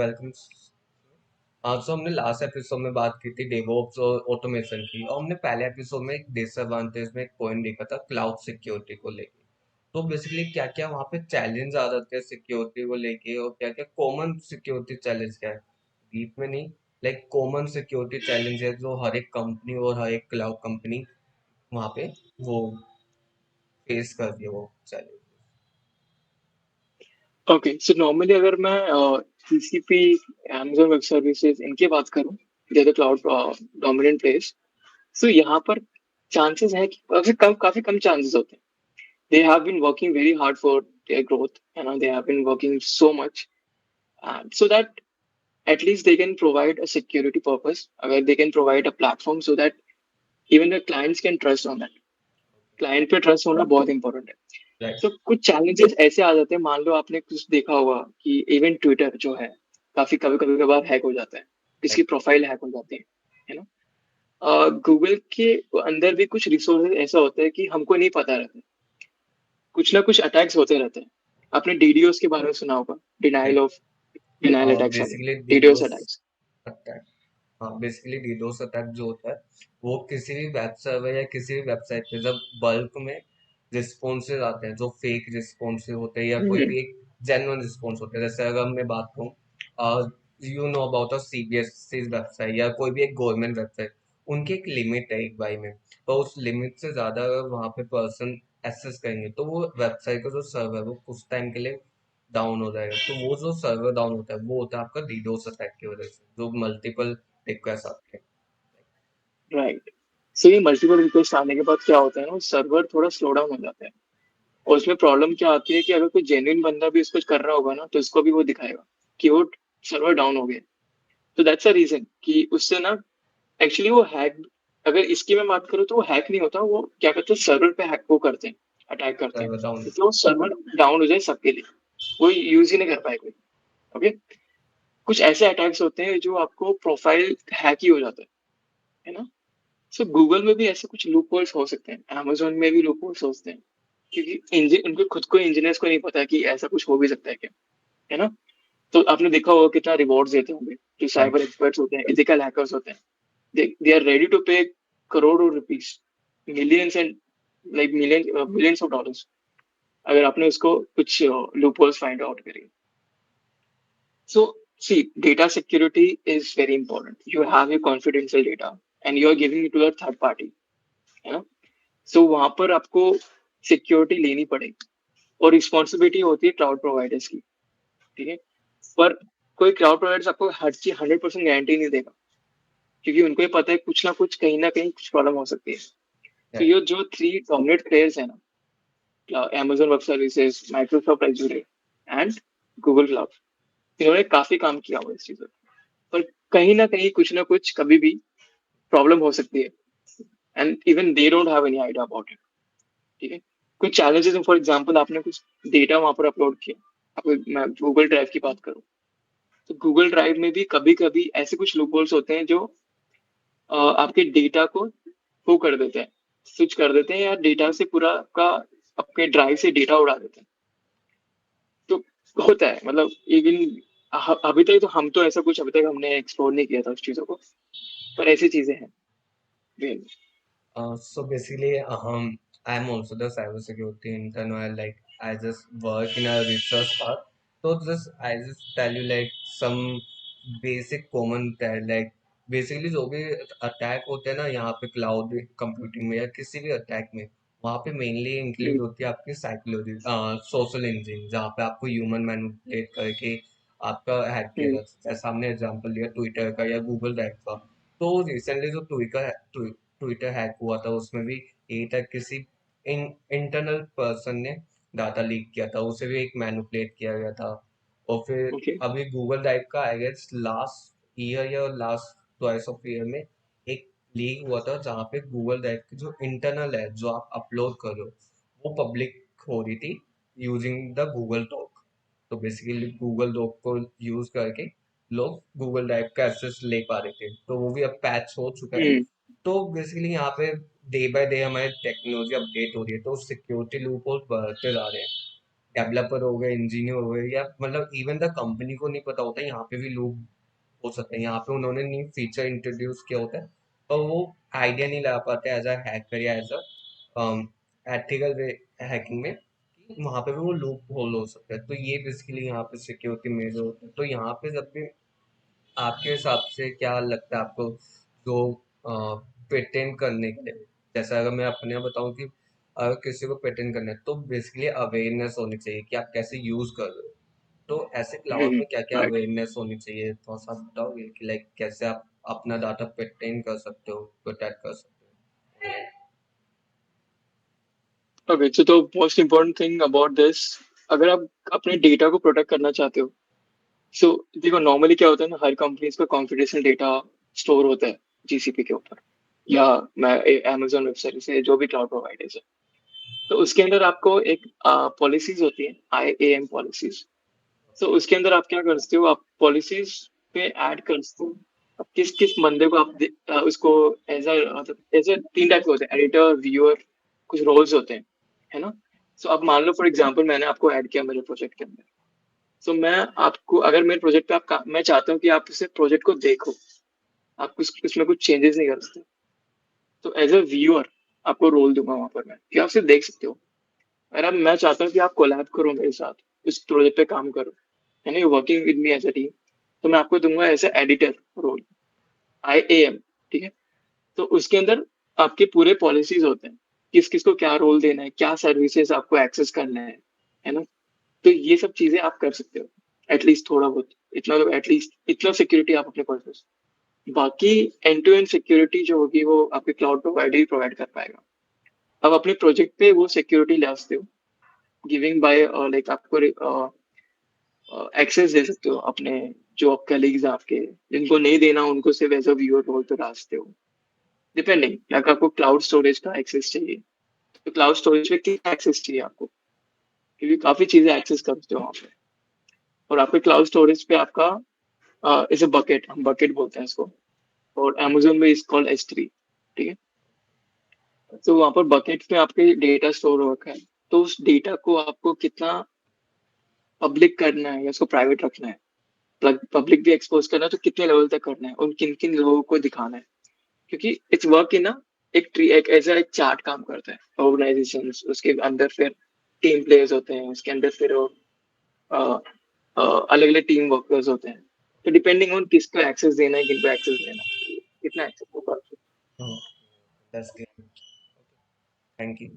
Welcome. आज तो हमने लास्ट एपिसोड में बात की थी डेवऑप्स और ऑटोमेशन की, और हमने पहले एपिसोड में एक डिसएडवांटेज में एक पॉइंट देखा था क्लाउड सिक्योरिटी को लेके। तो बेसिकली क्या क्या वहाँ पे चैलेंज आ जाते हैं सिक्योरिटी को लेके, और क्या क्या कॉमन सिक्योरिटी चैलेंज क्या है, डीप में नहीं, लाइक कॉमन सिक्योरिटी चैलेंज है जो हर एक कंपनी और हर एक क्लाउड कंपनी वहाँ पे वो फेस करती है वो चैलेंज। ओके, सो नॉर्मली अगर मैं जीसीपी, amazon वेब सर्विसेज इनकी बात करूं, जैसे क्लाउड डोमिनेंट प्लेस, सो यहाँ पर चांसेस है कि काफी कम चांसेस होते हैं. They have been working very hard for their growth, they have been working so much so that at least they can provide a security purpose. अगर they can provide a platform so that even the clients can trust on that. Client पे trust होना बहुत important है. Right. तो कुछ challenges ऐसे आ जाते हैं. मान लो आपने कुछ देखा होगा कि इवन ट्विटर जो है काफी कभी कभी कभार हैक हो जाता है, किसी प्रोफाइल हैक हो जाती है ना. गूगल के अंदर भी कुछ रिसोर्सेज ऐसा होता है कि हमको नहीं पता रहता है. कुछ ना कुछ अटैक्स होते रहते हैं. आपने डीडीओस के बारे में सुना होगा, डिनाइल अटैक्स वाले, बेसिकली डीडीओस डीडोस अटैक्स. अटैक। हाँ, बेसिकली डीडोस अटैक जो होता है वो किसी भी वेब सर्वर या किसी भी वेबसाइट पे जब बल्क में रिस्पॉन्सेज आते हैं जो फेक रिस्पॉन्सेज होते हैं या कोई हम्म. भी एक जेन्युइन रिस्पॉन्स होते हैं, जैसे अगर मैं बात कहूँ, you know about a CBSE website या कोई भी एक गवर्नमेंट वेबसाइट, उनकी एक लिमिट है एक बाई में, तो उस लिमिट से ज्यादा अगर वहाँ पे पर्सन एक्सेस करेंगे तो वो वेबसाइट का जो सर्वर है वो कुछ टाइम के लिए डाउन हो जाएगा। तो वो जो सर्वर डाउन होता है वो होता है आपका डीडोस अटैक की वजह से, जो मल्टीपल रिक्वेस्ट आते हैं। राइट. सो ये मल्टीपल रिक्वेस्ट आने के बाद क्या होता है ना, सर्वर थोड़ा स्लो डाउन हो जाता है. और उसमें प्रॉब्लम क्या आती है कि अगर कोई जेन्युइन बंदा भी इसको कर रहा होगा ना, तो इसको भी वो दिखाएगा कि वो सर्वर डाउन हो गया. तो दैट्स अ रीजन कि उससे ना, एक्चुअली वो हैक, अगर इसकी मैं बात करूँ तो वो हैक नहीं होता. वो क्या करते हैं, सर्वर पे हैक वो करते हैं, अटैक करते हैं, सर्वर डाउन। तो वो सर्वर डाउन हो जाए सबके लिए, वो यूज ही नहीं कर पाए कोई. ओके. कुछ ऐसे अटैक्स होते हैं जो आपको प्रोफाइल हैक ही हो जाता है ना. सो गूगल में भी ऐसे कुछ लूप होल्स हो सकते हैं, अमेजोन में भी लूप होल्स हो सकते हैं, क्योंकि इंजन उनको खुद को, इंजीनियर्स को नहीं पता कि ऐसा कुछ हो भी सकता है क्या, है ना. तो आपने देखा होगा कितना रिवॉर्ड्स देते होंगे जो राइट। साइबर एक्सपर्ट्स होते हैं, एथिकल हैकर्स होते हैं. They are ready to pay करोड़ों rupees, millions and like millions of dollars, अगर आपने उसको कुछ लूप होल्स फाइंड आउट करें. So see, data security is very important. You have your confidential data and you are giving it to a third party, है ना. सो वहां पर आपको सिक्योरिटी लेनी पड़ेगी, और रिस्पॉन्सिबिलिटी होती है क्लाउड प्रोवाइडर्स की. ठीक है. पर कोई क्लाउड प्रोवाइडर्स आपको हर चीज 100% गारंटी नहीं देगा, क्योंकि उनको ही पता है कुछ ना कहीं कुछ प्रॉब्लम हो सकती है. तो राइट। ये जो थ्री डोमिनेट प्लेयर्स है ना, Amazon web services, Microsoft Azure and Google cloud, इन्होंने काफी काम किया हुआ इस चीज पर. पर कहीं ना कहीं कुछ ना कुछ कभी भी प्रॉब्लम हो सकती है, and even they don't have any idea about it. ठीक है. कुछ चैलेंजेस, फॉर एग्जांपल आपने कुछ डेटा वहां पर अपलोड किया. आपको, मैं गूगल ड्राइव की बात करूं, तो गूगल ड्राइव में भी कभी कभी ऐसे कुछ लूपहोल्स होते हैं जो आपके डेटा को वो कर देते हैं, स्विच कर देते हैं, या डेटा से पूरा का आपके ड्राइव से डेटा उड़ा देते हैं. तो होता है, मतलब इवन अभी तक तो हम तो ऐसा कुछ अभी तक हमने एक्सप्लोर नहीं किया था उस चीजों को, पर ऐसी चीजें हैं really. So basically, I'm also the cybersecurity intern, or like I just work in a research part. So I just tell you like some basic common like basically जो भी अटैक होते हैं ना यहाँ पे क्लाउड कंप्यूटिंग में या किसी भी अटैक में, वहाँ पे मेनली इंक्लूड हम्म. होती है आपकी साइकोलॉजी, सोशल इंजीनियरिंग, जहाँ पे आपको ह्यूमन मैनिपुलेट करके आपका हैक किया हम्म. जाता है। जैसा हमने एग्जांपल लिया ट्विटर का या गूगल ड्राइव का, तो रिसेंटली जो ट्विटर हैक हुआ था उसमें भी यही था, किसी इंटरनल पर्सन ने डाटा लीक किया था, उसे भी एक मैनिपुलेट किया गया था। और फिर ओके. अभी गूगल ड्राइव का आई गेस लास्ट ईयर या लास्ट ट्वाइस ऑफ ईयर में एक लीक हुआ था, जहाँ पे गूगल ड्राइव की जो इंटरनल है जो आप अपलोड कर रहे हो वो पब्लिक हो रही थी यूजिंग द गूगल डॉक। तो बेसिकली गूगल डॉक को यूज करके लोग गूगल ड्राइव का एक्सेस ले पा रहे थे, तो वो भी अब पैच हो चुका है। हम्म. तो बेसिकली यहाँ पे डे बाय डे हमारी टेक्नोलॉजी अपडेट हो रही है, तो सिक्योरिटी लूप होल बढ़ते जा रहे हैं। डेवलपर हो गए, इंजीनियर हो गए, या मतलब इवन द कंपनी को नहीं पता होता, यहाँ पे भी लोग हो सकते हैं, यहाँ पे उन्होंने न्यू फीचर इंट्रोड्यूस किया होता है पर वो आइडिया नहीं लगा पाते एज अ हैकर या as a ethical way hacking में, कि वहाँ पे भी वो लूप होल हो सकता है। तो ये बेसिकली यहाँ पे सिक्योरिटी मेजर होता है। तो यहाँ पे जब भी आपके हिसाब से क्या लगता है आपको, जो पेटेंट करने के लिए, जैसे अगर मैं अपने यहाँ बताऊं कि अगर किसी को पेटेंट करना है तो बेसिकली अवेयरनेस होनी चाहिए कि आप कैसे यूज कर रहे हो। तो ऐसे क्लाउड में क्या क्या राइट। अवेयरनेस होनी चाहिए, थोड़ा सा आप बताओगे कि लाइक कैसे आप अपना डाटा पेटेंट कर सकते हो, प्रोटेक्ट कर सकते हो। ओके, सो तो most important thing about this, अगर आप अपने डेटा को प्रोटेक्ट करना चाहते हो, सो देखो नॉर्मली क्या होता है ना, हर कंपनीज का कॉन्फिडेंशियल डेटा स्टोर होता है जीसीपी के ऊपर, या मैं अमेजोन वेब सर्विस है, जो भी क्लाउड प्रोवाइडर्स है। तो उसके अंदर आपको एक पॉलिसीज होती है, IAM पॉलिसीज। तो उसके अंदर आप क्या करते हो, आप पॉलिसीज पे ऐड करते हो अब किस किस बंदे को आप उसको एज अ मतलब एज अ तीन टाइप के होते हैं, एडिटर, व्यूअर, कुछ रोल्स होते हैं, है ना। सो अब मान लो फॉर एग्जांपल मैंने आपको ऐड किया मेरे प्रोजेक्ट के अंदर। सो मैं आपको, अगर मेरे प्रोजेक्ट पे मैं चाहता हूँ कि आप इसे प्रोजेक्ट को देखो, आप उसमें कुछ चेंजेस नहीं कर सकते, तो एज अ व्यूअर आपको रोल दूंगा वहां पर मैं, कि आप सिर्फ देख सकते हो। अगर अब मैं चाहता हूँ कि आप कोलैब करो मेरे साथ, इस प्रोजेक्ट पे काम करो, है ना, you working with me as a team, तो मैं आपको दूंगा एज एडिटर रोल, IAM। ठीक है। तो उसके अंदर आपके पूरे पॉलिसीज होते हैं, किस किस को क्या रोल देना है, क्या सर्विसेज आपको एक्सेस करना है ना। तो ये सब चीजें आप कर सकते हो, एटलीस्ट थोड़ा बहुत, इतना तो एटलीस्ट इतना सिक्योरिटी आप अपने पास। बाकी एंड टू एंड सिक्योरिटी जो होगी वो आपके क्लाउड प्रोवाइडर ही प्रोवाइड कर पाएगा। अब अपने प्रोजेक्ट पे वो सिक्योरिटी ले सकते हो, गिविंग बाय लाइक आपको एक्सेस दे सकते हो अपने जो आप कलीग्स हैं आपके, जिनको नहीं देना उनको सिर्फ एज अ व्यूअर रोल पे डाल सकते हो, डिपेंडिंग, या आपको क्लाउड स्टोरेज का एक्सेस चाहिए, तो क्लाउड स्टोरेज पे कितना एक्सेस चाहिए आपको, क्योंकि काफी चीजें एक्सेस कर सकते हो वहाँ पे। और आपके क्लाउड स्टोरेज पे आपका इसे बकेट, हम बकेट बोलते हैं इसको, और Amazon में इस कॉल्ड S3। ठीक है। तो वहां पर बकेट में आपके डेटा स्टोर हो रखा है, तो उस डेटा को आपको कितना पब्लिक करना है या उसको प्राइवेट रखना है, पब्लिक भी एक्सपोज करना है तो कितने लेवल तक करना है, उन किन किन लोगों को दिखाना है, क्योंकि इट्स वर्क इन ना, एक ट्री, एक ऐसा एक चार्ट काम करता है ऑर्गेनाइजेशन, उसके अंदर फिर टीम प्लेयर्स होते हैं, उसके अंदर फिर अलग अलग टीम वर्कर्स होते हैं, तो डिपेंडिंग ऑन किसको एक्सेस देना है, किनको एक्सेस देना है, कितना एक्सेस होगा। That's great, thank you.